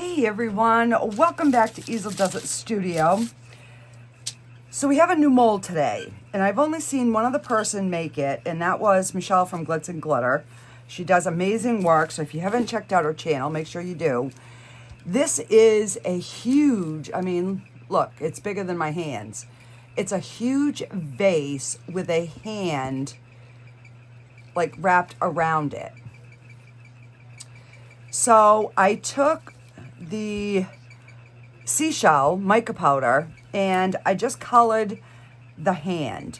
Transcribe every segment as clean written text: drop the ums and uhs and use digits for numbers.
Hey everyone, welcome back to Easeldoesitstudio. So we have a new mold today, and I've only seen one other person make it, and that was Michelle from Glitz and Glitter. She does amazing work, so if you haven't checked out her channel, make sure you do. This is a huge, I mean, look, it's bigger than my hands. It's a huge vase with a hand like wrapped around it. So I took the seashell mica powder and I just colored the hand.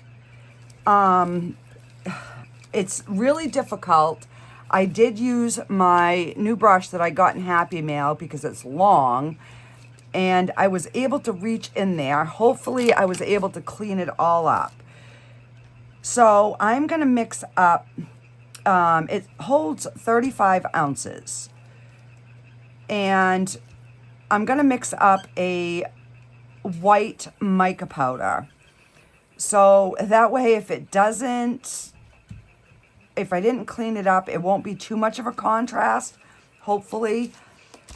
It's really difficult. I did use my new brush that I got in Happy Mail because it's long, and I was able to reach in there. Hopefully I was able to clean it all up. So I'm gonna mix up, it holds 35 ounces. And I'm gonna mix up a white mica powder. So that way if I didn't clean it up, it won't be too much of a contrast, hopefully.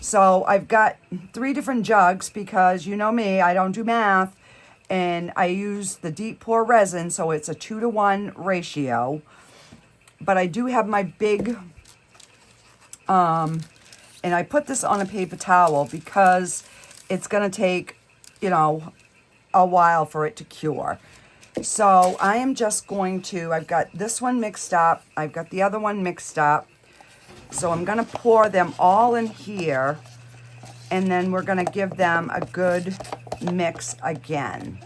So I've got 3 different jugs because you know me, I don't do math. And I use the deep pour resin, so it's a 2-to-1 ratio. But I do have my big, and I put this on a paper towel because it's going to take, you know, a while for it to cure. So I am just going to, I've got this one mixed up. I've got the other one mixed up. So I'm going to pour them all in here. And then we're going to give them a good mix again.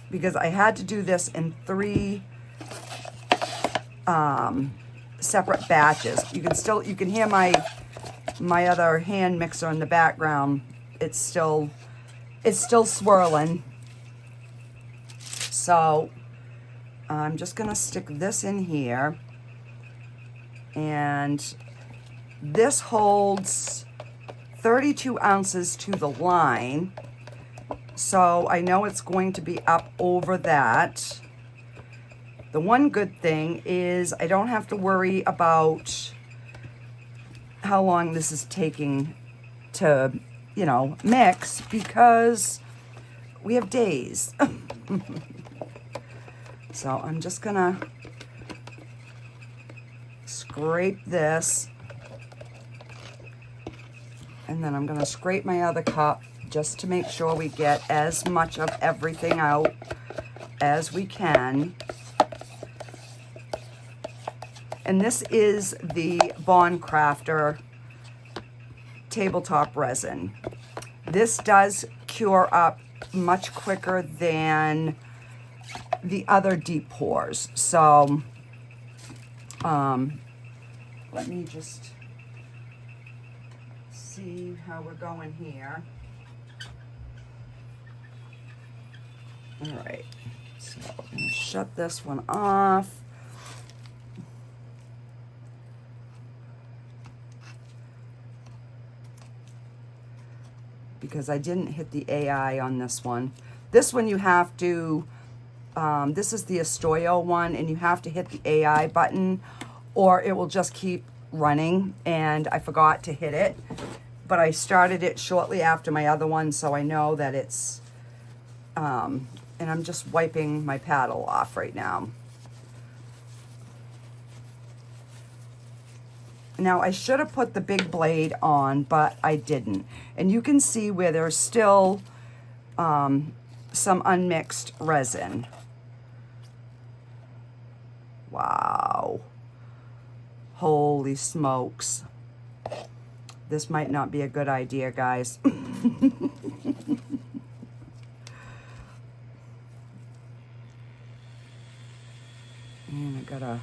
Because I had to do this in 3 separate batches. You can hear my other hand mixer in the background. It's still swirling. So I'm just gonna stick this in here, and this holds 32 ounces to the line, so I know it's going to be up over that. The one good thing is I don't have to worry about how long this is taking to, you know, mix, because we have days. So I'm just gonna scrape this, and then I'm gonna scrape my other cup just to make sure we get as much of everything out as we can. And this is the Craftor tabletop resin. This does cure up much quicker than the other deep pours. So let me just see how we're going here. All right, so I'm gonna shut this one off. Because I didn't hit the AI on this one. This one you have to, this is the Easeldoesitstudio one, and you have to hit the AI button or it will just keep running, and I forgot to hit it. But I started it shortly after my other one, so I know that it's, and I'm just wiping my paddle off right now. Now, I should have put the big blade on, but I didn't. And you can see where there's still some unmixed resin. Wow. Holy smokes. This might not be a good idea, guys. And I got a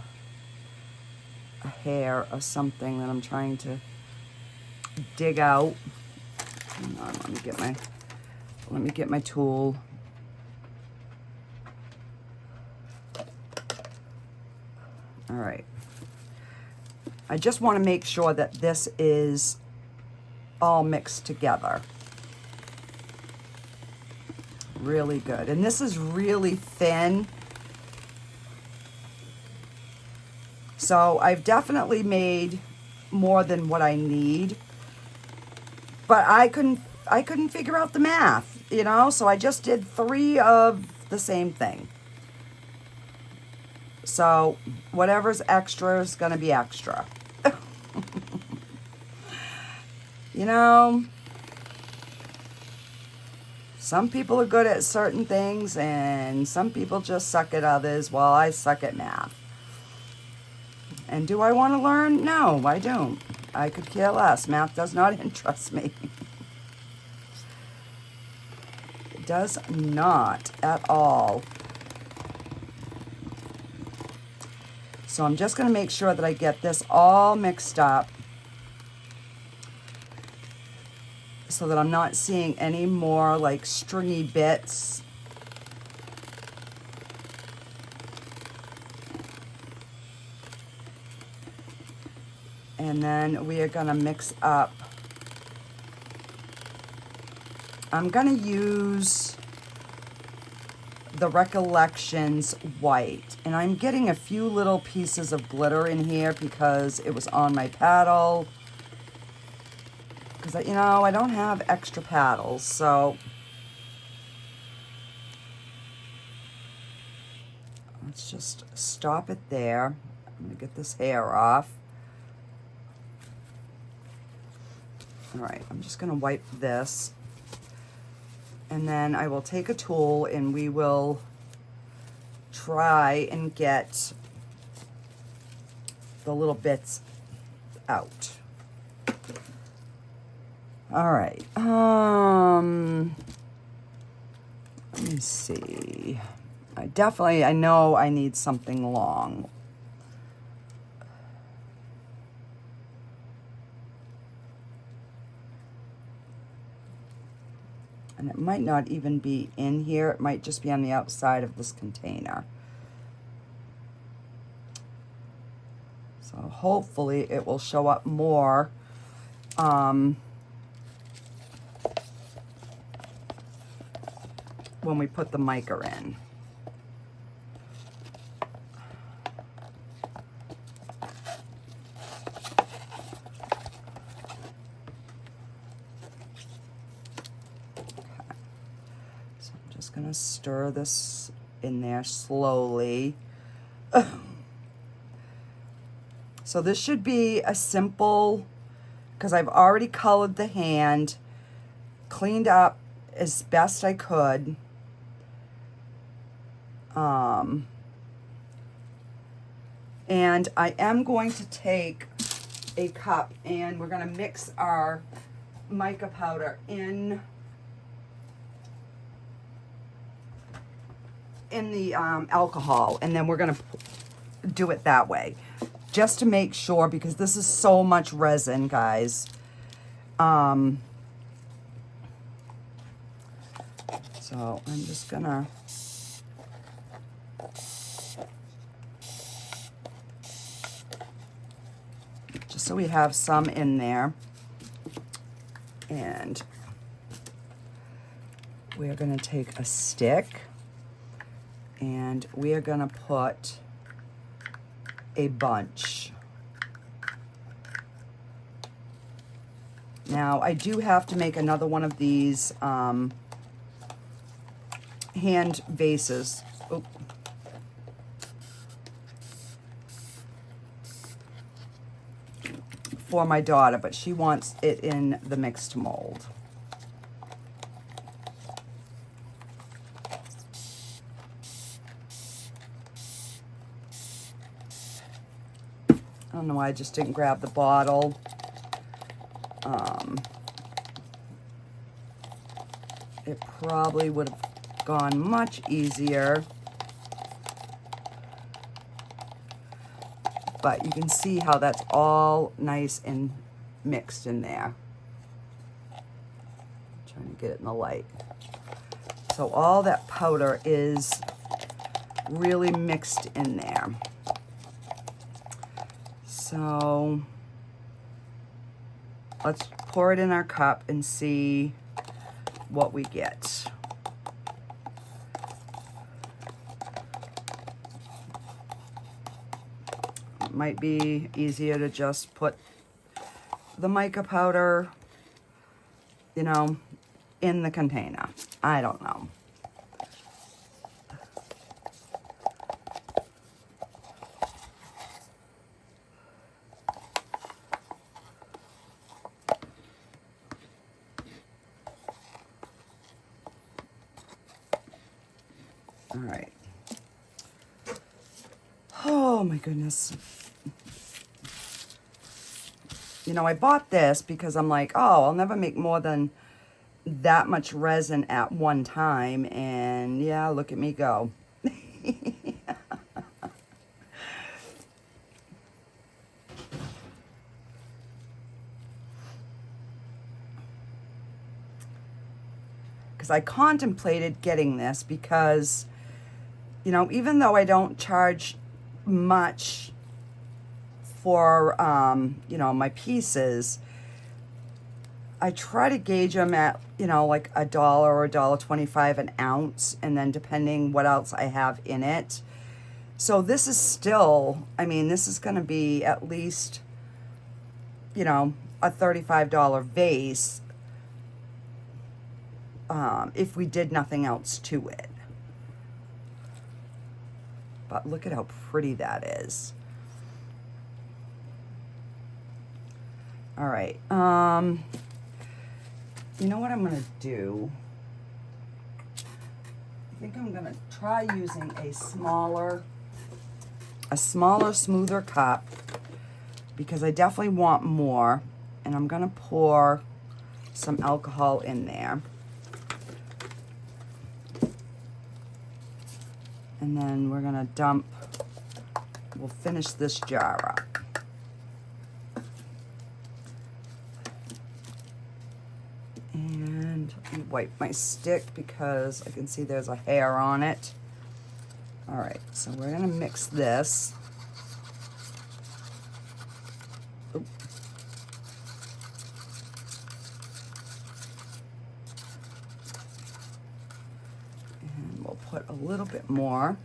hair or something that I'm trying to dig out. Hang on, let me get my tool. All right. I just want to make sure that this is all mixed together. Really good. And this is really thin. So I've definitely made more than what I need. but I couldn't figure out the math, you know, so I just did 3 of the same thing. So whatever's extra is going to be extra. You know, some people are good at certain things and some people just suck at others, while I suck at math. And do I want to learn? No, I don't. I could care less. Math does not interest me. It does not at all. So I'm just going to make sure that I get this all mixed up so that I'm not seeing any more like stringy bits. And then we are going to mix up. I'm going to use the Recollections white, and I'm getting a few little pieces of glitter in here because it was on my paddle, because you know, I don't have extra paddles. So let's just stop it there. I'm gonna get this hair off. All right, I'm just gonna wipe this. And then I will take a tool and we will try and get the little bits out. All right. Let me see. I know I need something long. And it might not even be in here. It might just be on the outside of this container. So hopefully it will show up more. When we put the mica in. Gonna stir this in there slowly. So this should be a simple, because I've already colored the hand, cleaned up as best I could. And I am going to take a cup and we're gonna mix our mica powder in the alcohol, and then we're gonna do it that way, just to make sure, because this is so much resin, guys. So I'm just gonna just so we have some in there, and we're gonna take a stick and we are gonna put a bunch. Now I do have to make another one of these hand vases. Oh. For my daughter, but she wants it in the mixed mold. I don't know why I just didn't grab the bottle. It probably would have gone much easier. But you can see how that's all nice and mixed in there. I'm trying to get it in the light. So all that powder is really mixed in there. So let's pour it in our cup and see what we get. It might be easier to just put the mica powder you know, in the container. I don't know. All right. Oh my goodness. You know, I bought this because I'm like, oh, I'll never make more than that much resin at one time. And yeah, look at me go. Because I contemplated getting this because, you know, even though I don't charge much for, you know, my pieces, I try to gauge them at, you know, like $1 or $1.25 an ounce, and then depending what else I have in it. So this is still, I mean, this is going to be at least, you know, a $35 vase if we did nothing else to it. But look at how pretty that is. All right. You know what I'm going to do? I think I'm going to try using a smaller, smoother cup, because I definitely want more. And I'm going to pour some alcohol in there. And then we're going to dump, we'll finish this jar up. And let me wipe my stick because I can see there's a hair on it. All right, so we're going to mix this. Oop. And we'll put a little bit more.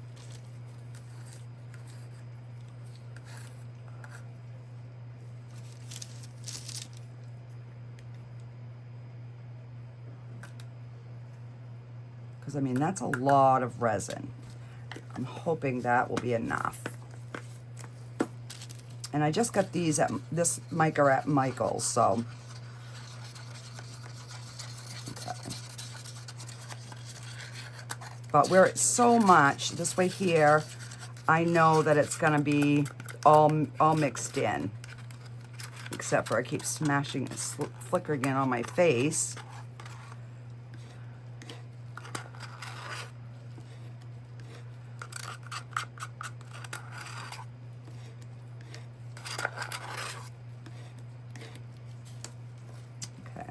Because, I mean, that's a lot of resin. I'm hoping that will be enough. And I just got these at this mica at Michael's, so. Okay. But where it's so much, this way here, I know that it's going to be all mixed in. Except for I keep smashing, flickering it on my face.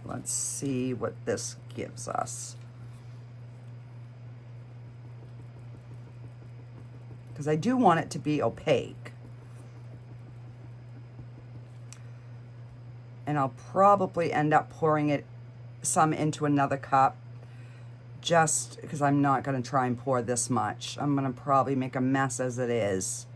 Let's see what this gives us. Because I do want it to be opaque. And I'll probably end up pouring it some into another cup, just because I'm not going to try and pour this much. I'm going to probably make a mess as it is.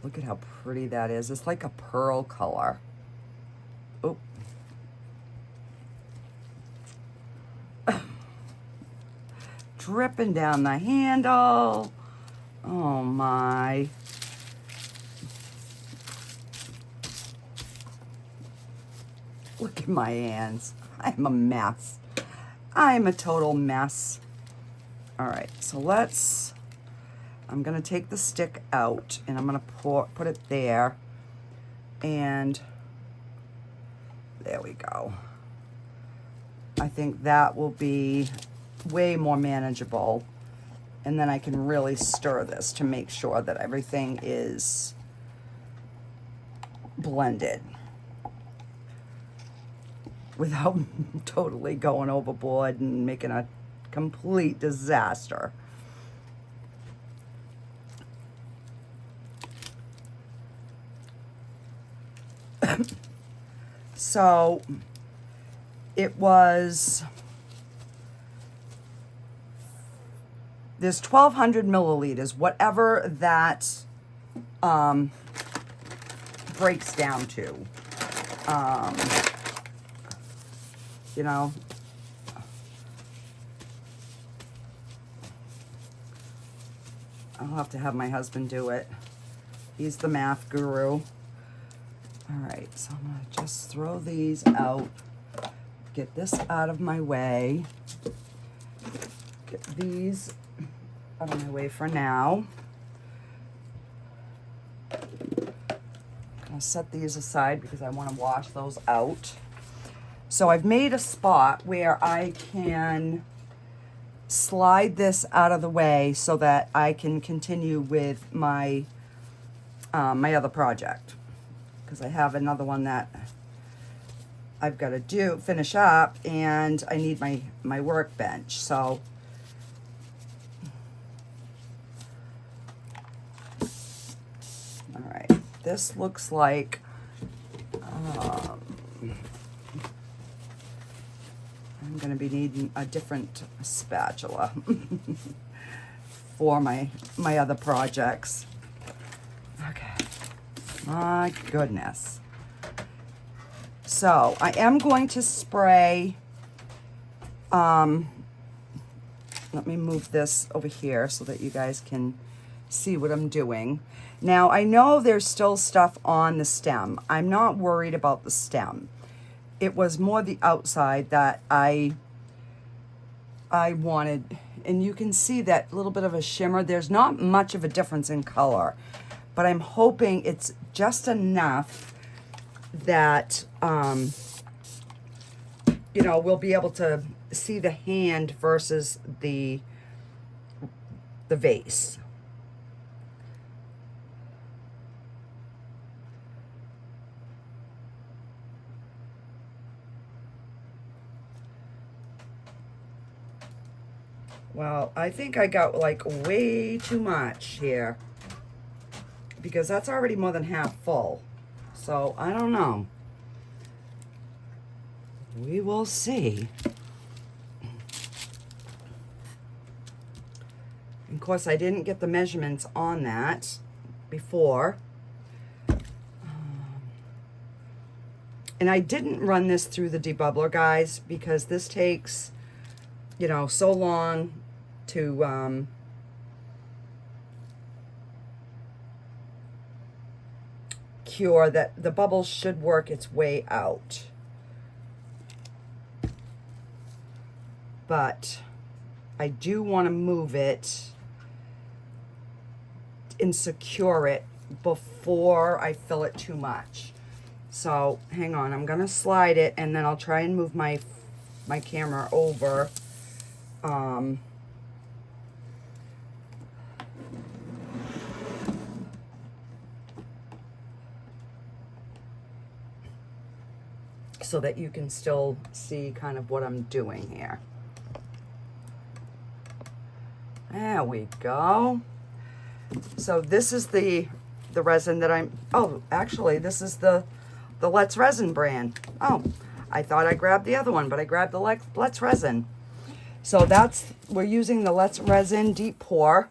Look at how pretty that is. It's like a pearl color. Oh. Dripping down the handle. Oh my. Look at my hands. I'm a mess. I'm a total mess. All right, so I'm gonna take the stick out and I'm gonna put it there, and there we go. I think that will be way more manageable, and then I can really stir this to make sure that everything is blended without totally going overboard and making a complete disaster. So it was There's 1,200 milliliters, whatever that breaks down to. You know, I'll have to have my husband do it. He's the math guru. All right, so I'm gonna just throw these out. Get this out of my way. Get these out of my way for now. I'll set these aside because I want to wash those out. So I've made a spot where I can slide this out of the way so that I can continue with my my other project, because I have another one that I've got to finish up, and I need my workbench. So all right, this looks like I'm going to be needing a different spatula for my other projects. Okay, my goodness. So I am going to spray, let me move this over here so that you guys can see what I'm doing. Now I know there's still stuff on the stem. I'm not worried about the stem. It was more the outside that I wanted, and you can see that little bit of a shimmer. There's not much of a difference in color, but I'm hoping it's just enough that, you know, we'll be able to see the hand versus the vase. Well, I think I got like way too much here, because that's already more than half full. So I don't know. We will see. Of course, I didn't get the measurements on that before. And I didn't run this through the debubbler, guys, because this takes, you know, so long to cure that the bubbles should work its way out. But I do want to move it and secure it before I fill it too much. So hang on, I'm gonna slide it, and then I'll try and move my camera over. So that you can still see kind of what I'm doing here. There we go. So this is the resin that I'm, oh, actually, this is the Let's Resin brand. Oh, I thought I grabbed the other one, but I grabbed the Let's Resin. So we're using the Let's Resin Deep Pour.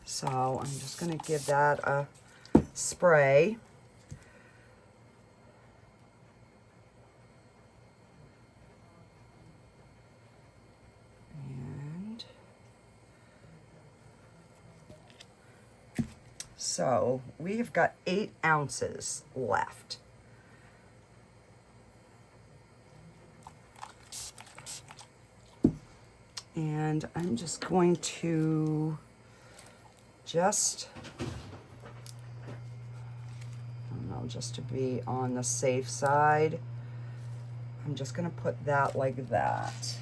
So I'm just gonna give that a spray. So we've got 8 ounces left. And I'm just going to just to be on the safe side, I'm just going to put that like that.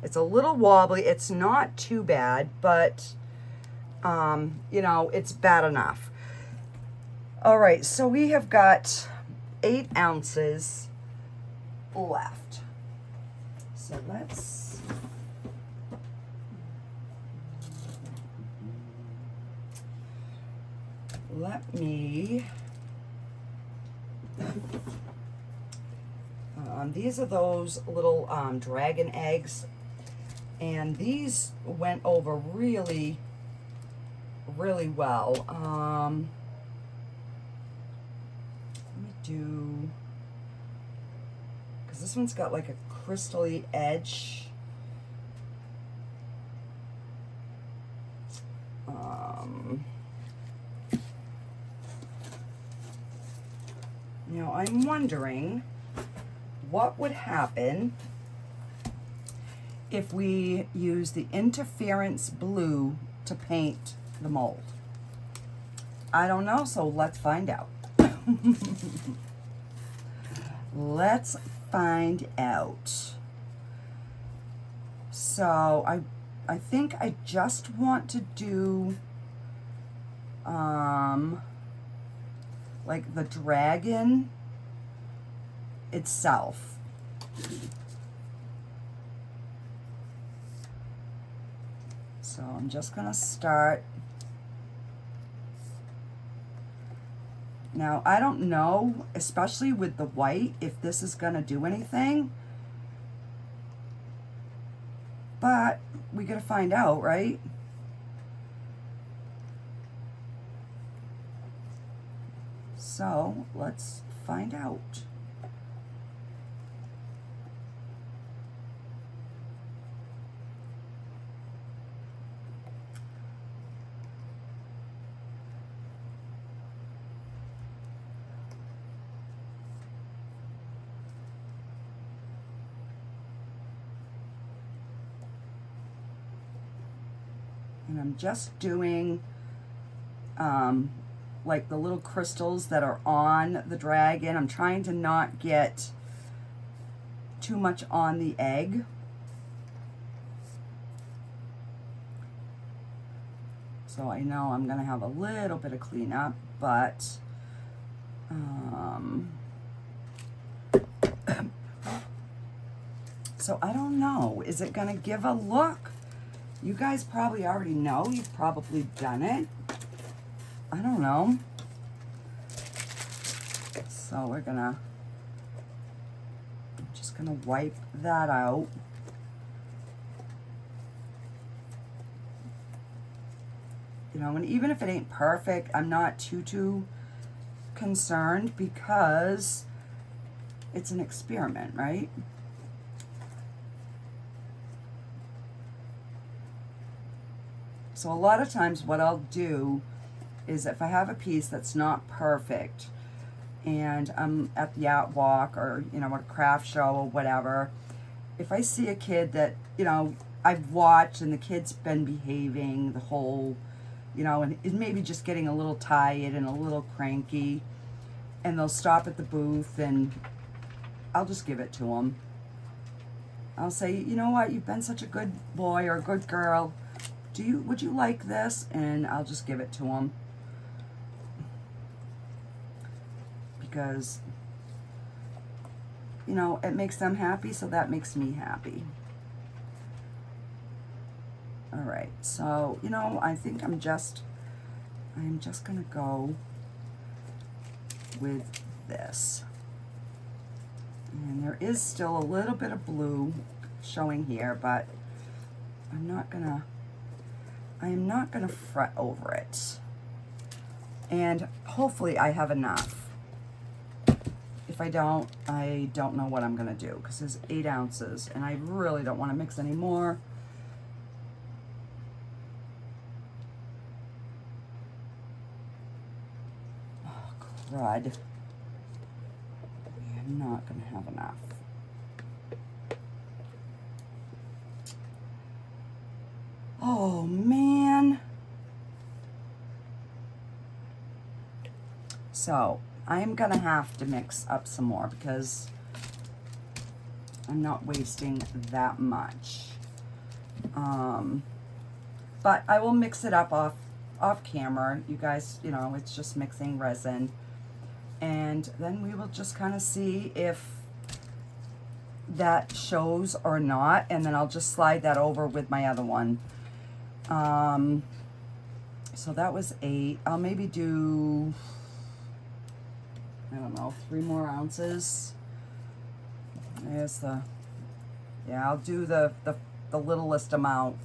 It's a little wobbly. It's not too bad, but, you know, it's bad enough. All right, so we have got 8 ounces left. So let me, these are those little dragon eggs, and these went over really, really well. Let me do, because this one's got like a crystally edge. Now I'm wondering what would happen if we use the interference blue to paint the mold. I don't know, so let's find out. Let's find out. So I think I just want to do like the dragon itself. So I'm just gonna start. Now I don't know, especially with the white, if this is gonna do anything, but we gotta find out, right? So let's find out. And I'm just doing like the little crystals that are on the dragon. I'm trying to not get too much on the egg. So I know I'm gonna have a little bit of cleanup, but so I don't know, is it gonna give a look? You guys probably already know, you've probably done it. I don't know. So we're gonna, I'm just gonna wipe that out. You know, and even if it ain't perfect, I'm not too concerned, because it's an experiment, right? So a lot of times what I'll do is, if I have a piece that's not perfect and I'm at the art walk or, you know, a craft show or whatever, if I see a kid that, you know, I've watched and the kid's been behaving the whole, you know, and is maybe just getting a little tired and a little cranky, and they'll stop at the booth and I'll just give it to them. I'll say, you know what, you've been such a good boy or a good girl. Would you like this? And I'll just give it to them. Because, you know, it makes them happy, so that makes me happy. All right, so, you know, I think I'm just gonna go with this. And there is still a little bit of blue showing here, but I am not gonna fret over it. And hopefully I have enough. If I don't know what I'm gonna do, because there's 8 ounces and I really don't want to mix any more. Oh, crud. We are not gonna have enough. Oh, man. So I'm gonna have to mix up some more, because I'm not wasting that much. But I will mix it up off camera. You guys, you know, it's just mixing resin. And then we will just kind of see if that shows or not. And then I'll just slide that over with my other one. So that was 8. I'll maybe do, I don't know, 3 more ounces. There's the, yeah, I'll do the littlest amount.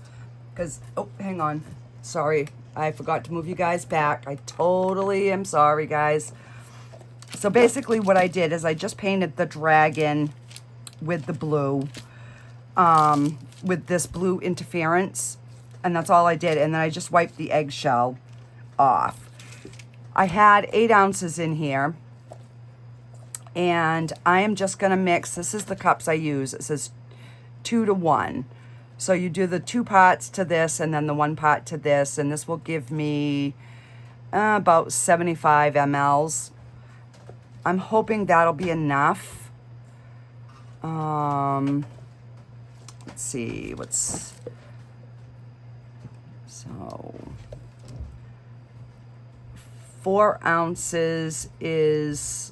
Because, oh, hang on. Sorry, I forgot to move you guys back. I totally am sorry, guys. So basically what I did is I just painted the dragon with the blue, with this blue interference. And that's all I did. And then I just wiped the eggshell off. I had 8 ounces in here. And I am just going to mix. This is the cups I use. It says 2 to 1. So you do the 2 parts to this and then the 1 part to this. And this will give me about 75 mLs. I'm hoping that'll be enough. Let's see. So 4 ounces is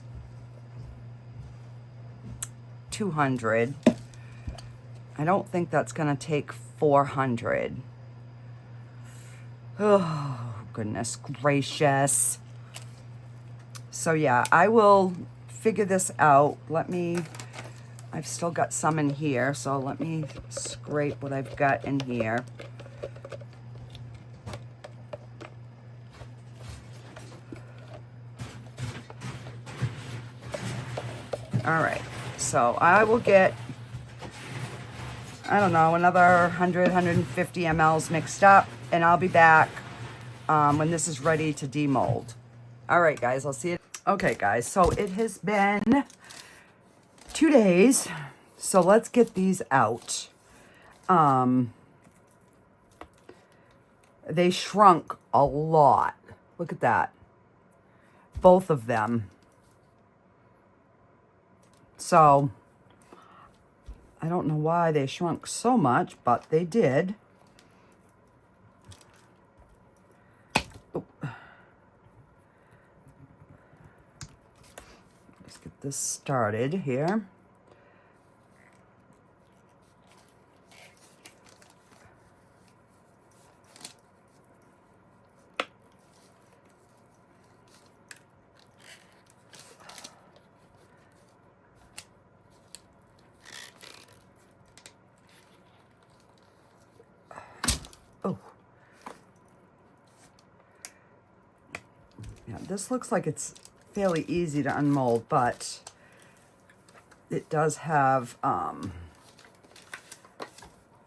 200. I don't think that's gonna take 400. Oh, goodness gracious. So yeah, I will figure this out. I've still got some in here, so let me scrape what I've got in here. All right, so I will get, I don't know, another 100, 150 mLs mixed up, and I'll be back when this is ready to demold. All right, guys, I'll see you. Okay, guys, so it has been 2 days, so let's get these out. They shrunk a lot. Look at that. Both of them. So, I don't know why they shrunk so much, but they did. Oh. Let's get this started here. Oh. Yeah, this looks like it's fairly easy to unmold, but it does have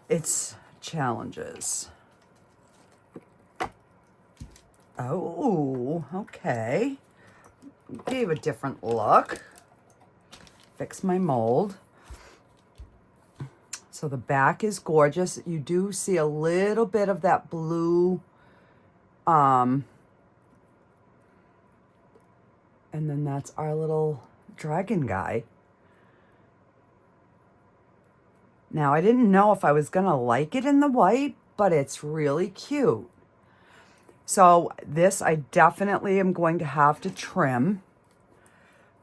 its challenges. Oh, okay. Gave a different look. Fix my mold. So the back is gorgeous. You do see a little bit of that blue. And then that's our little dragon guy. Now, I didn't know if I was going to like it in the white, but it's really cute. So this I definitely am going to have to trim.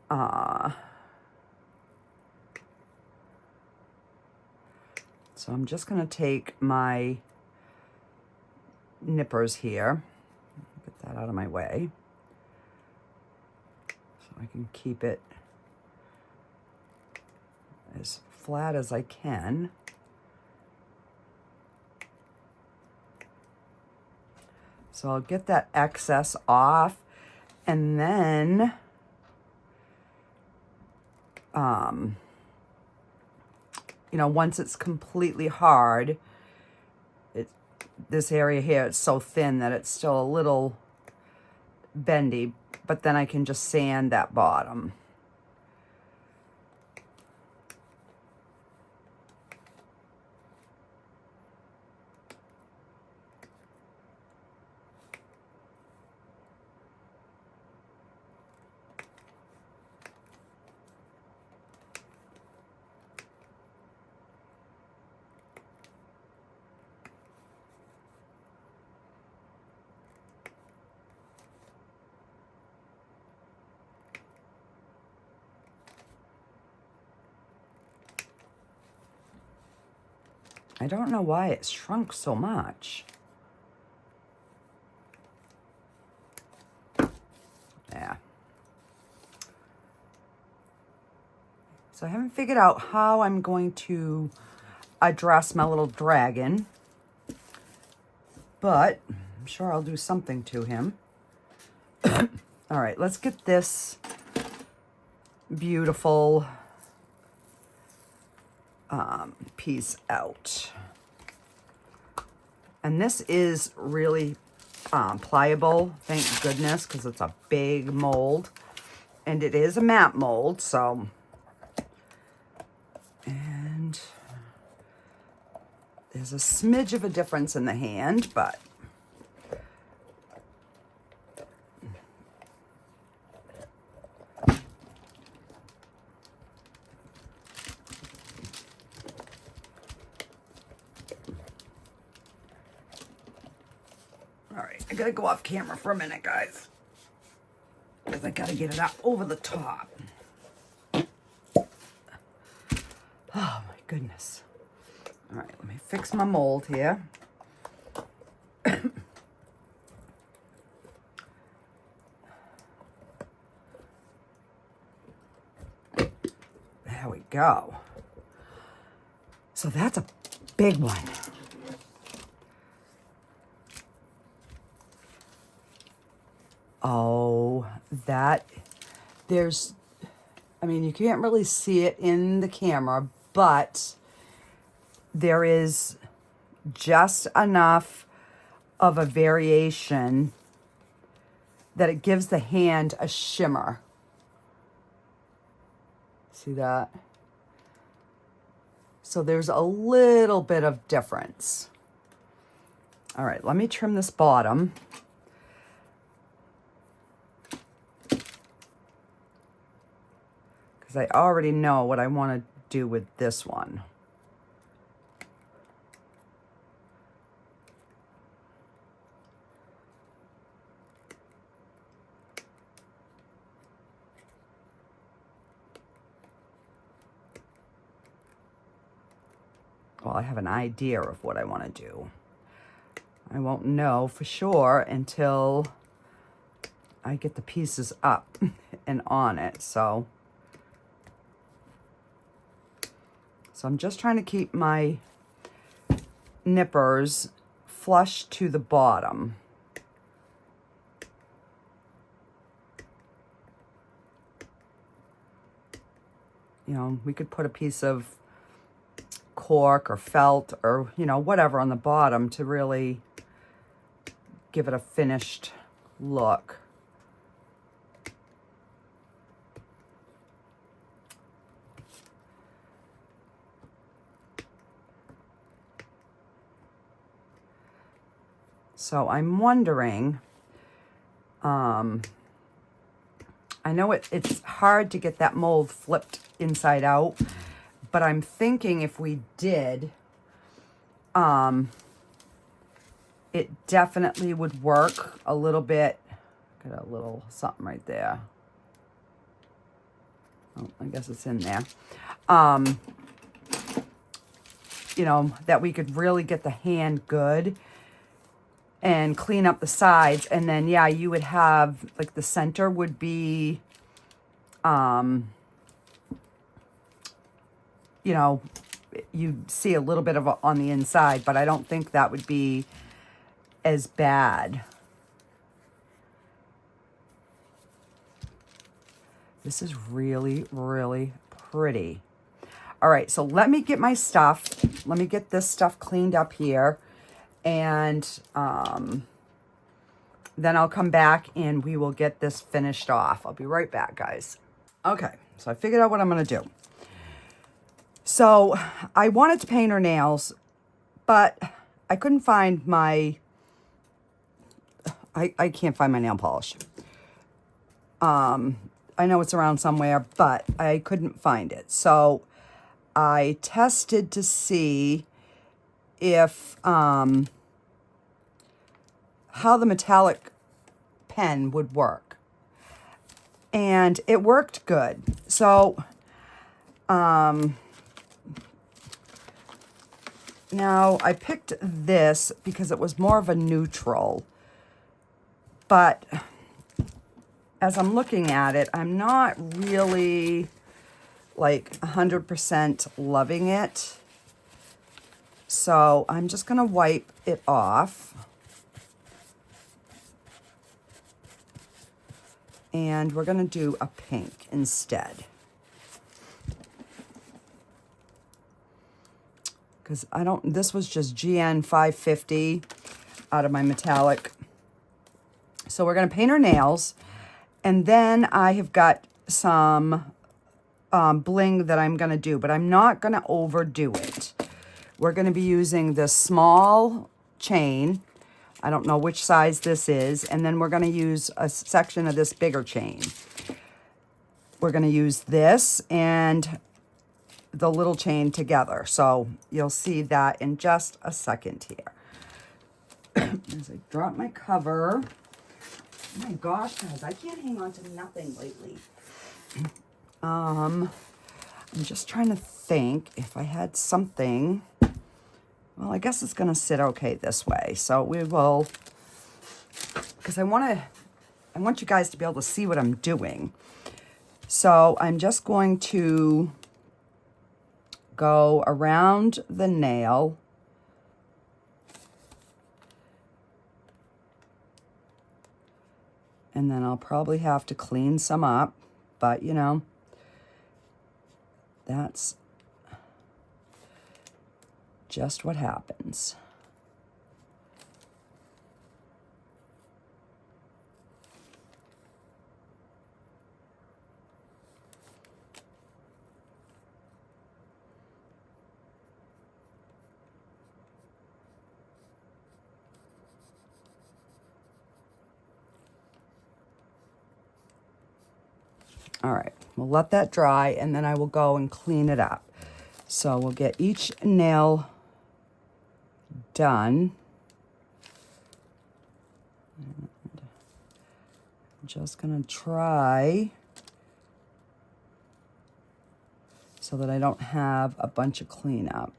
So I'm just going to take my nippers here. Get that out of my way. So I can keep it as flat as I can. So I'll get that excess off, and then you know, once it's completely hard, this area here, it's so thin that it's still a little bendy, but then I can just sand that bottom. I don't know why it shrunk so much. Yeah. So I haven't figured out how I'm going to address my little dragon, but I'm sure I'll do something to him. All right, let's get this beautiful piece out. And this is really pliable, thank goodness, because it's a big mold. And it is a matte mold, so... And there's a smidge of a difference in the hand, but... I gotta go off camera for a minute, guys, because I gotta get it out over the top. Oh my goodness. All right, let me fix my mold here. There we go. So that's a big one. Oh, I mean, you can't really see it in the camera, but there is just enough of a variation that it gives the hand a shimmer. See that? So there's a little bit of difference. All right, let me trim this bottom. I already know what I want to do with this one. Well, I have an idea of what I want to do. I won't know for sure until I get the pieces up and on it, so I'm just trying to keep my nippers flush to the bottom. You know, we could put a piece of cork or felt or, you know, whatever on the bottom to really give it a finished look. So I'm wondering, I know it's hard to get that mold flipped inside out, but I'm thinking if we did, it definitely would work a little bit. Got a little something right there. Oh, I guess it's in there. You know, that we could really get the hand good and clean up the sides, and then yeah, you would have like the center would be you know, you'd see a little bit of on the inside, but I don't think that would be as bad. This is really, really pretty. All right, so let me get my stuff. Let me get this stuff cleaned up here. And then I'll come back and we will get this finished off. I'll be right back, guys. Okay, so I figured out what I'm going to do. So I wanted to paint her nails, but I couldn't find my... I can't find my nail polish. I know it's around somewhere, but I couldn't find it. So I tested to see if how the metallic pen would work, and it worked good. So now I picked this because it was more of a neutral, but as I'm looking at it, I'm not really like 100% loving it. So I'm just gonna wipe it off. And we're gonna do a pink instead. Because this was just GN 550 out of my metallic. So we're gonna paint our nails. And then I have got some bling that I'm gonna do, but I'm not gonna overdo it. We're gonna be using this small chain. I don't know which size this is. And then we're gonna use a section of this bigger chain. We're gonna use this and the little chain together. So you'll see that in just a second here. As I drop my cover. Oh my gosh, guys, I can't hang on to nothing lately. I'm just trying to think if I had something. Well, I guess it's gonna sit okay this way. So we will, because I want you guys to be able to see what I'm doing. So I'm just going to go around the nail. And then I'll probably have to clean some up, but you know, that's just what happens. All right, we'll let that dry and then I will go and clean it up. So we'll get each nail done. And I'm just gonna try so that I don't have a bunch of cleanup.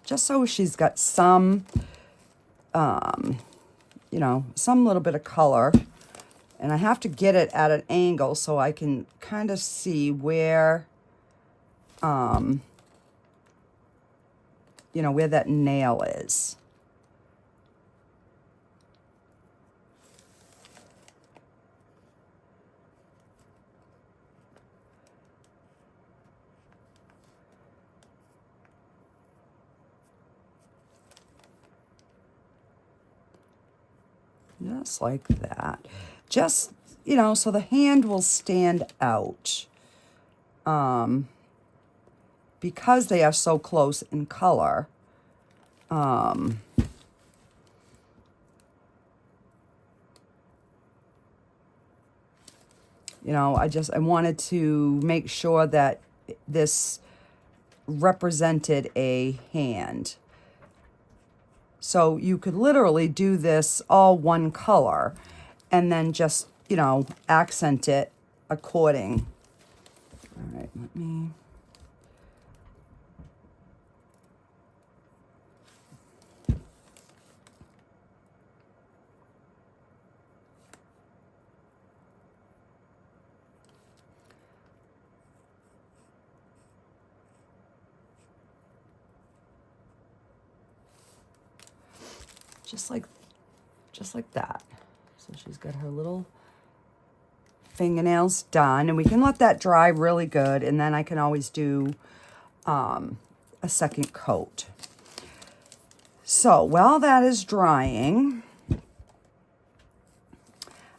Just so she's got some, you know, some little bit of color. And I have to get it at an angle so I can kind of see where, you know, where that nail is. Just like that. Just, you know, so the hand will stand out. Because they are so close in color. You know, I wanted to make sure that this represented a hand. So you could literally do this all one color and then just, you know, accent it according. All right, let me. Just like that. So she's got her little fingernails done, and we can let that dry really good, and then I can always do a second coat. So while that is drying,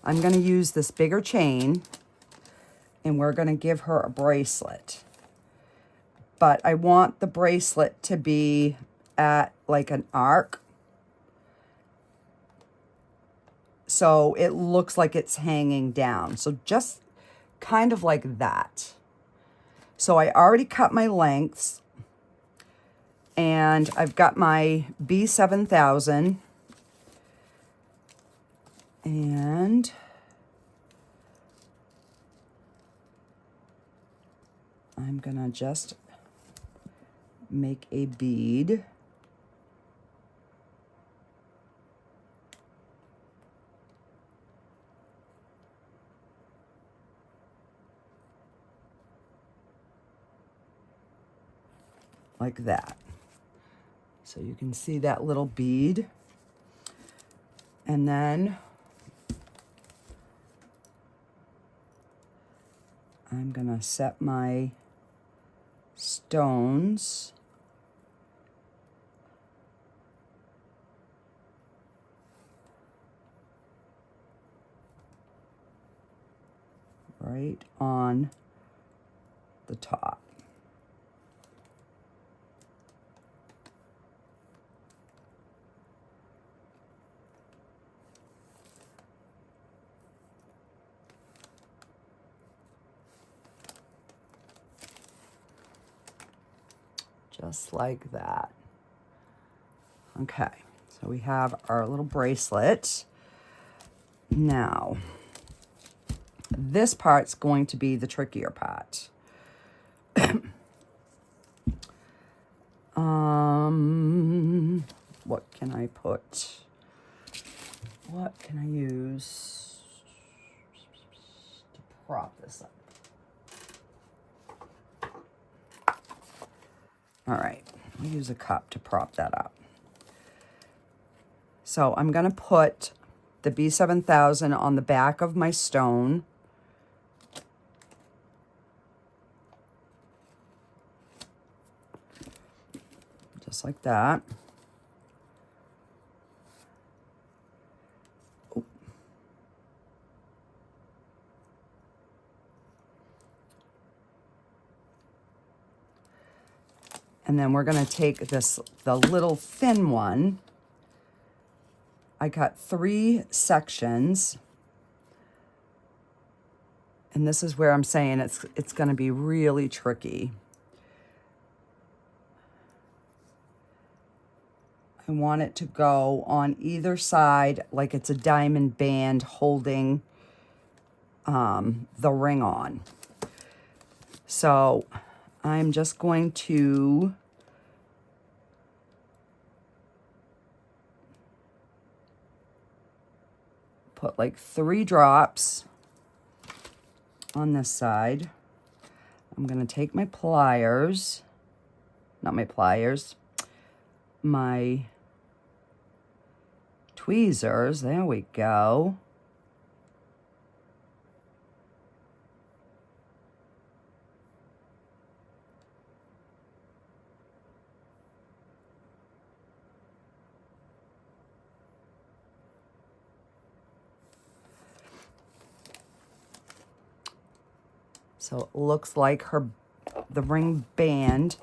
I'm going to use this bigger chain, and we're going to give her a bracelet. But I want the bracelet to be at like an arc, so it looks like it's hanging down. So just kind of like that. So I already cut my lengths, and I've got my B7000, and I'm gonna just make a bead. like that. So you can see that little bead. And then I'm gonna set my stones right on the top. Just like that. Okay, so we have our little bracelet. Now, this part's going to be the trickier part. What can I put? What can I use to prop this up? All right, I'll use a cup to prop that up. So I'm gonna put the B7000 on the back of my stone. Just like that. Oh. And then we're gonna take this, the little thin one. I got 3 sections. And this is where I'm saying it's gonna be really tricky. I want it to go on either side like it's a diamond band holding the ring on. So I'm just going to put like 3 drops on this side. I'm gonna take my pliers, not my pliers, my tweezers, there we go. So it looks like the ring band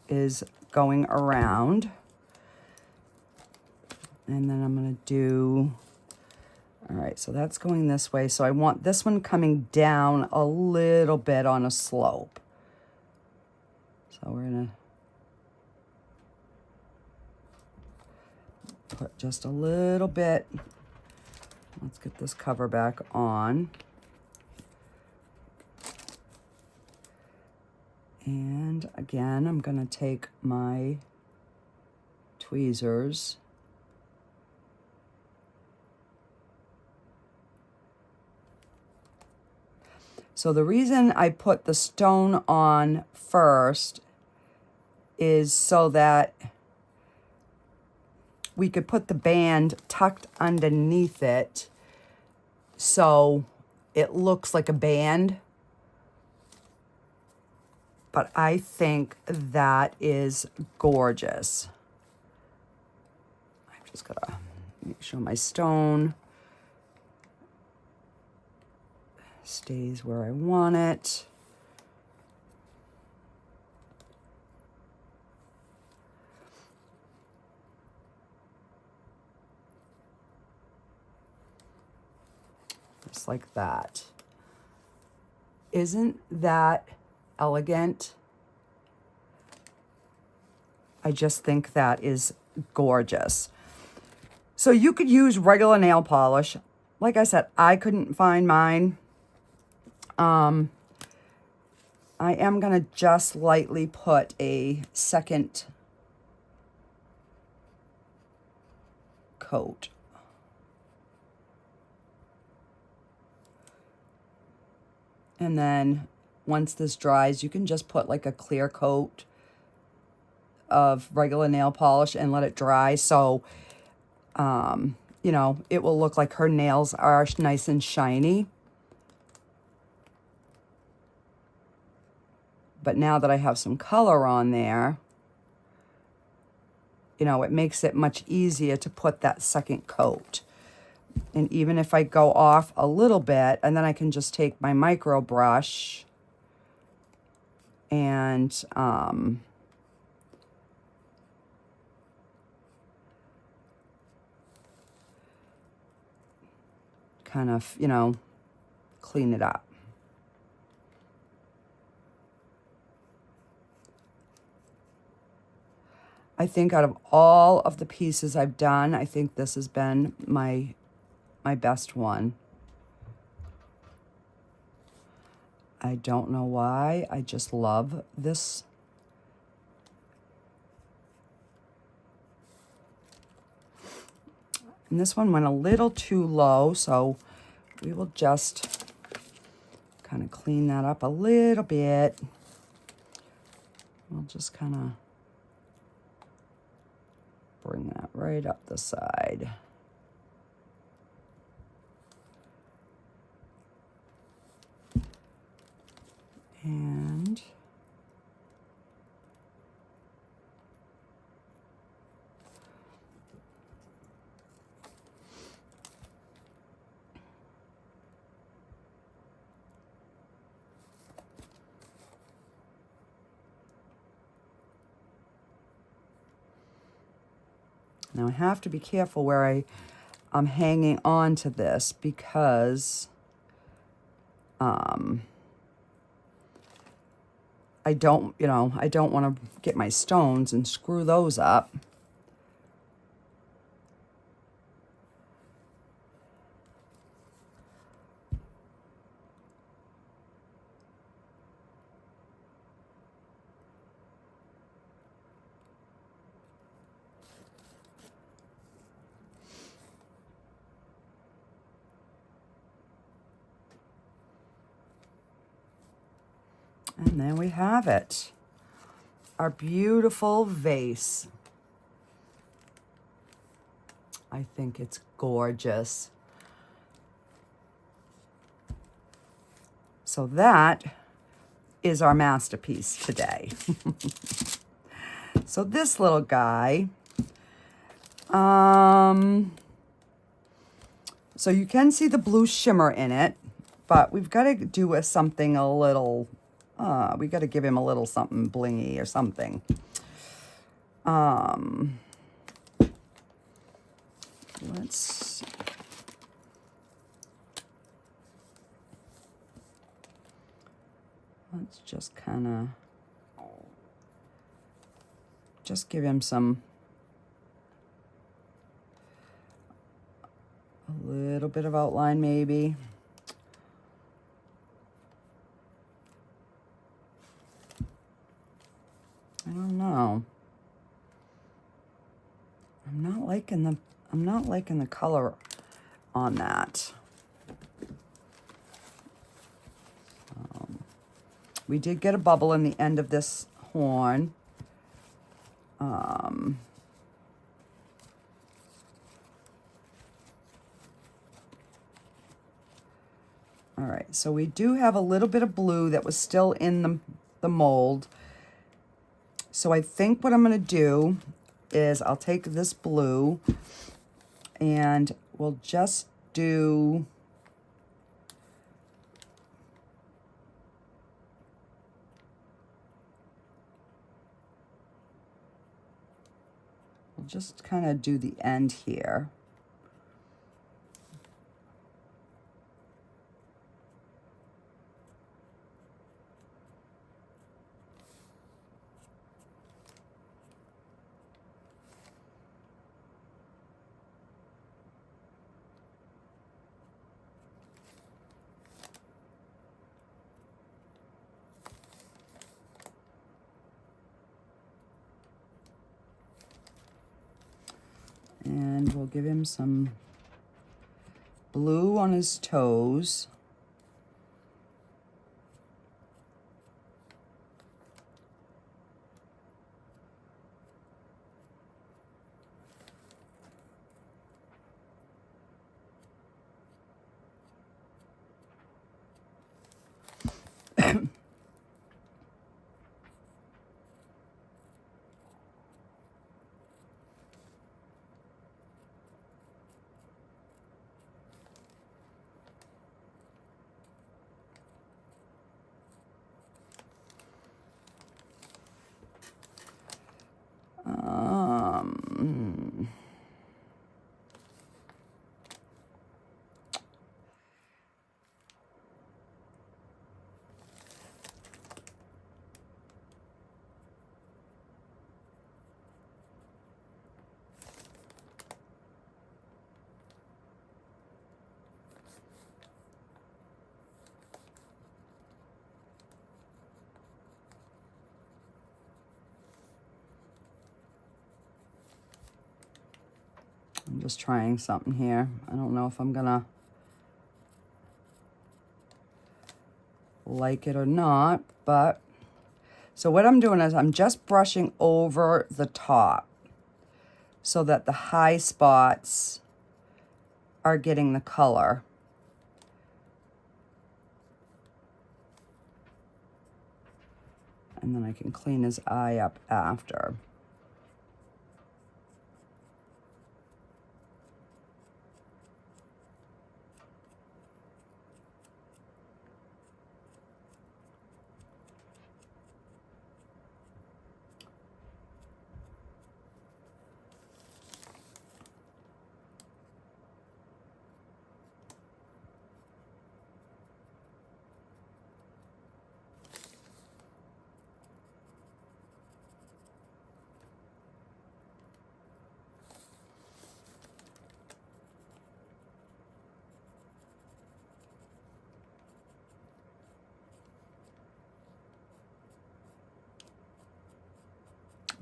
is going around. And then I'm gonna do, all right, so that's going this way. So I want this one coming down a little bit on a slope. So we're gonna put just a little bit. Let's get this cover back on. And again, I'm gonna take my tweezers. So the reason I put the stone on first is so that we could put the band tucked underneath it so it looks like a band. But I think that is gorgeous. I'm just gonna make sure my stone stays where I want it. Just like that. Isn't that elegant? I just think that is gorgeous. So you could use regular nail polish. Like I said, I couldn't find mine. I am gonna just lightly put a second coat. And then once this dries, you can just put like a clear coat of regular nail polish and let it dry. So, you know, it will look like her nails are nice and shiny. But now that I have some color on there, you know, it makes it much easier to put that second coat. And even if I go off a little bit, and then I can just take my micro brush and kind of, you know, clean it up. I think out of all of the pieces I've done, I think this has been my best one. I don't know why. I just love this. And this one went a little too low, so we will just kind of clean that up a little bit. We'll just kind of bring that right up the side. And now I have to be careful where I'm hanging on to this, because I don't, you know, I don't want to get my stones and screw those up. And there we have it. Our beautiful vase. I think it's gorgeous. So that is our masterpiece today. So this little guy, so you can see the blue shimmer in it, but we've got to do something a little, we got to give him a little something blingy or something. Let's just kind of just give him a little bit of outline maybe. I don't know. I'm not liking the color on that. We did get a bubble in the end of this horn. All right, so we do have a little bit of blue that was still in the mold. So I think what I'm going to do is I'll take this blue and we'll just do just kind of do the end here. And we'll give him some blue on his toes. I'm just trying something here. I don't know if I'm gonna like it or not, but so what I'm doing is I'm just brushing over the top so that the high spots are getting the color. And then I can clean his eye up after.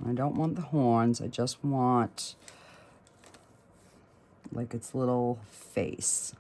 I don't want the horns, I just want like its little face.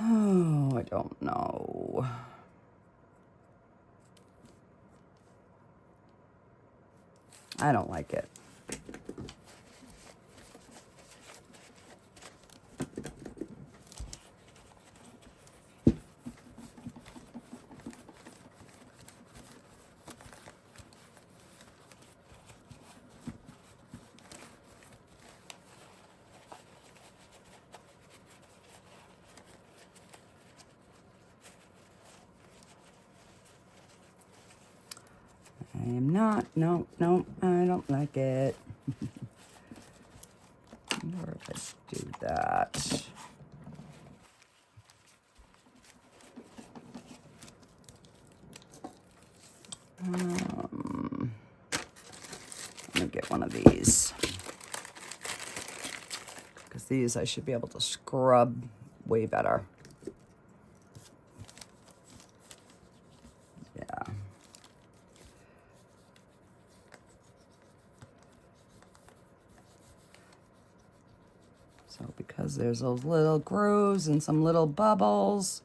Oh, I don't know. I don't like it. I am not, no, I don't like it. I wonder if I do that. Let me get one of these. Because these I should be able to scrub way better. Yeah. So because there's those little grooves and some little bubbles,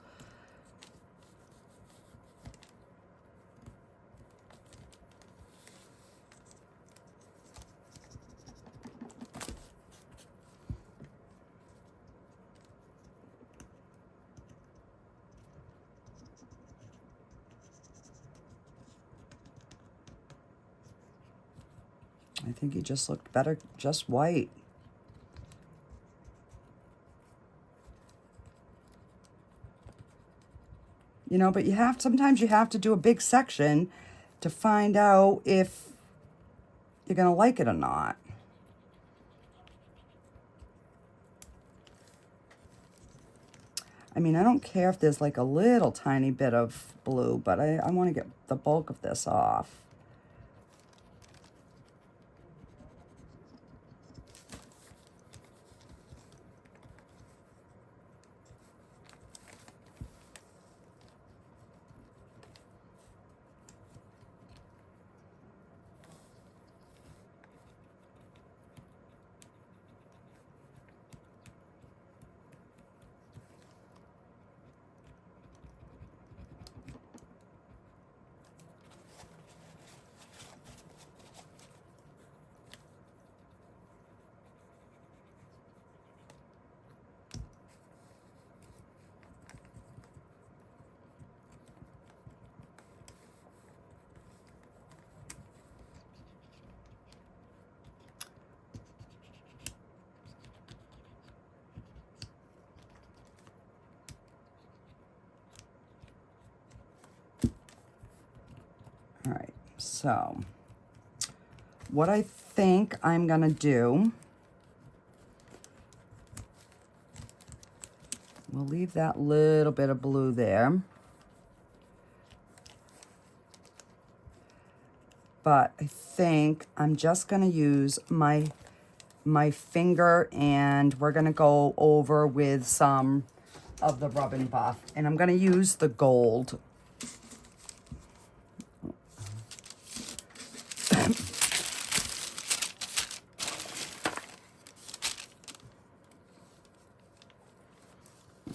I think he just looked better just white. You know, but sometimes you have to do a big section to find out if you're gonna like it or not. I mean, I don't care if there's like a little tiny bit of blue, but I want to get the bulk of this off. So what I think I'm gonna do, we'll leave that little bit of blue there. But I think I'm just gonna use my finger, and we're gonna go over with some of the Rub and Buff, and I'm gonna use the gold.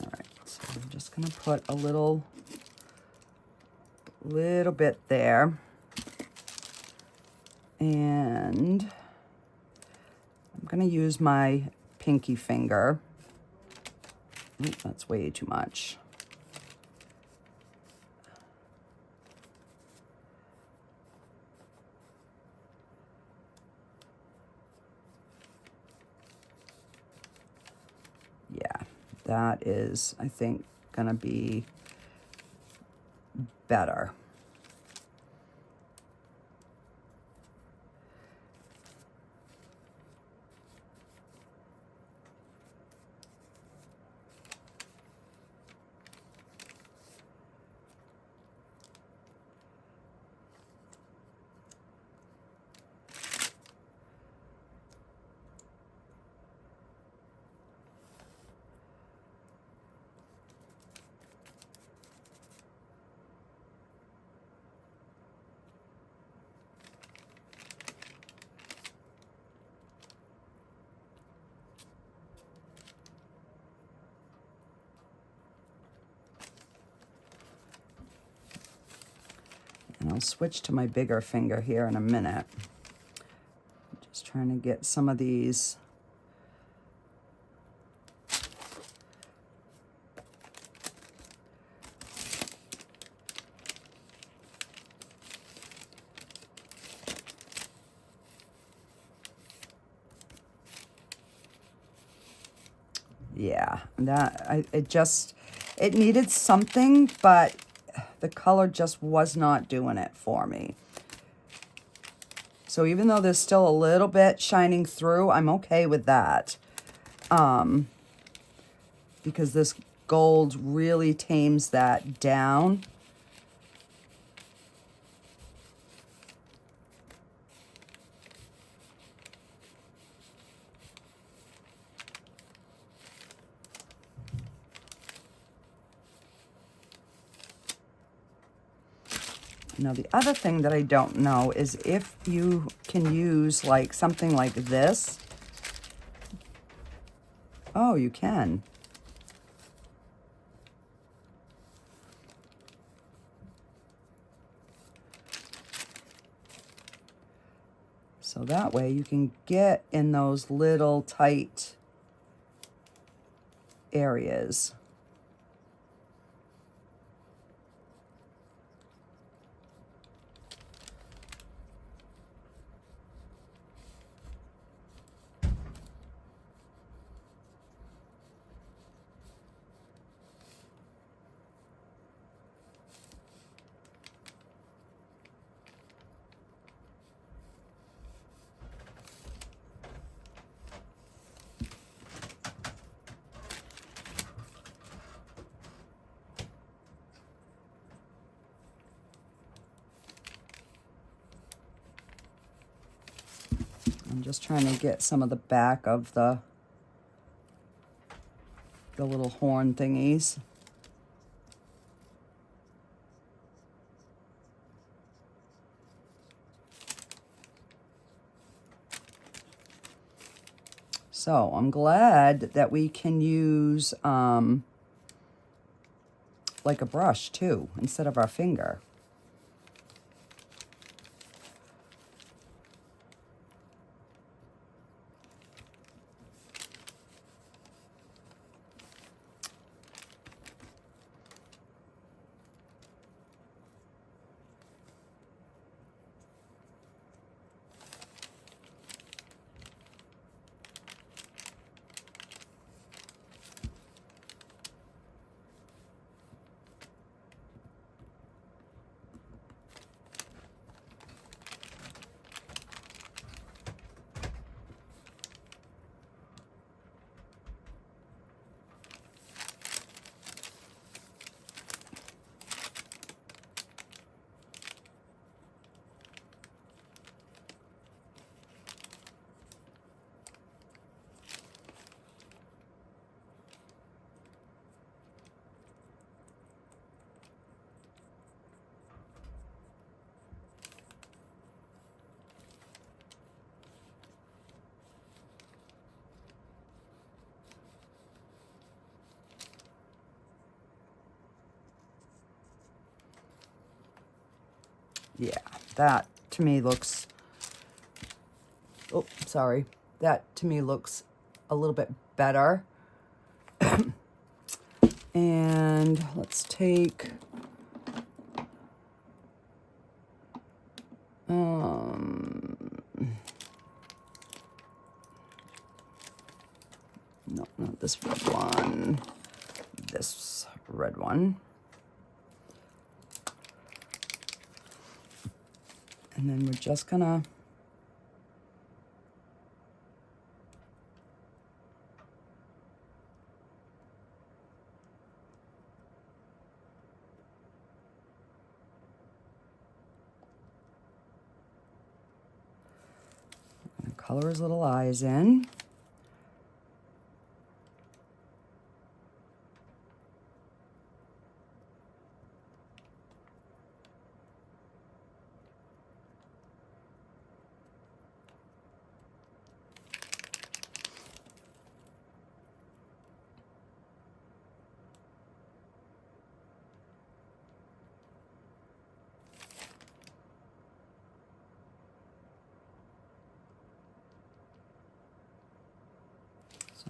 All right, so I'm just gonna put a little bit there, and I'm gonna use my pinky finger. Oop, that's way too much. Yeah, that is, I think, gonna be better. And I'll switch to my bigger finger here in a minute. Just trying to get some of these yeah, it needed something, but the color just was not doing it for me. So even though there's still a little bit shining through, I'm okay with that. Because this gold really tames that down. Now, the other thing that I don't know is if you can use like something like this. Oh, you can. So that way you can get in those little tight areas. I'm just trying to get some of the back of the little horn thingies. So I'm glad that we can use like a brush too, instead of our finger. Yeah, that to me looks, oh, sorry. That to me looks a little bit better. And let's take, no, not this red one, this red one. And then we're just gonna color his little eyes in.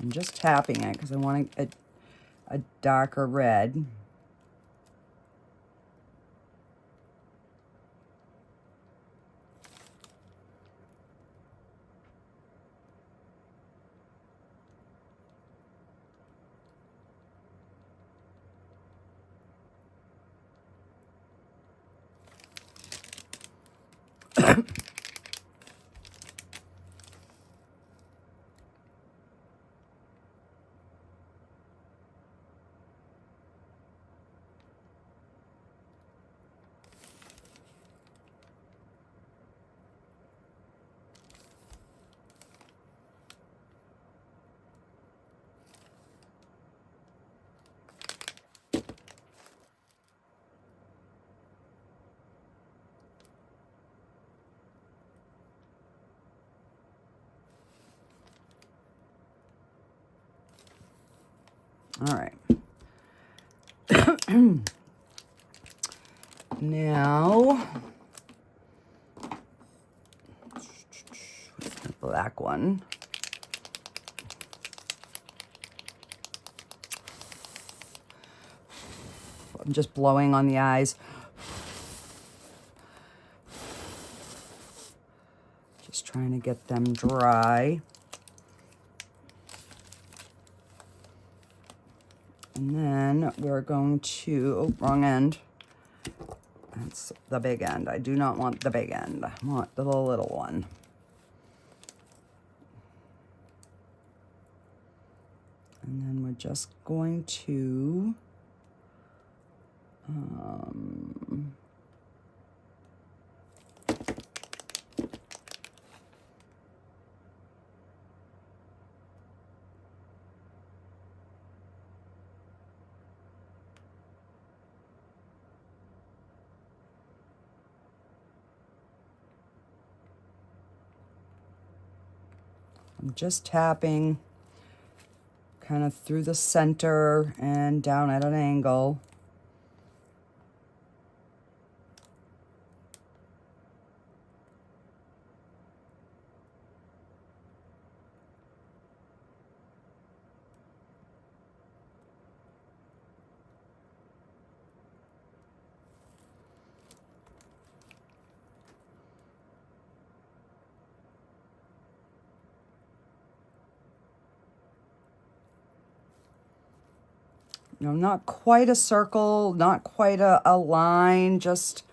I'm just tapping it because I want a darker red. All right. Now, the black one. I'm just blowing on the eyes. Just trying to get them dry. And then we're going to, oh, wrong end. That's the big end. I do not want the big end. I want the little one. And then we're just going to, I'm just tapping kind of through the center and down at an angle. You know, not quite a circle, not quite a line, just,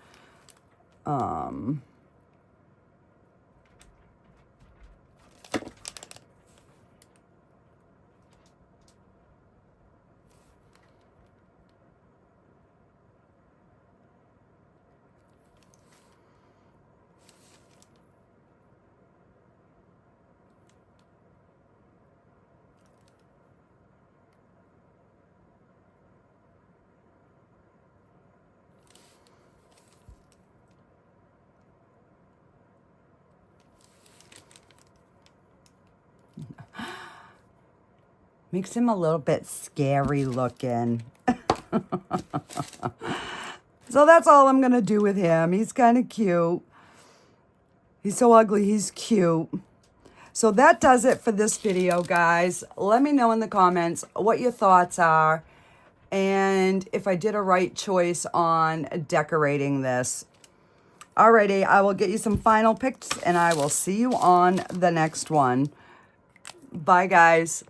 makes him a little bit scary looking. So that's all I'm going to do with him. He's kind of cute. He's so ugly, he's cute. So that does it for this video, guys. Let me know in the comments what your thoughts are and if I did a right choice on decorating this. Alrighty, I will get you some final pics and I will see you on the next one. Bye, guys.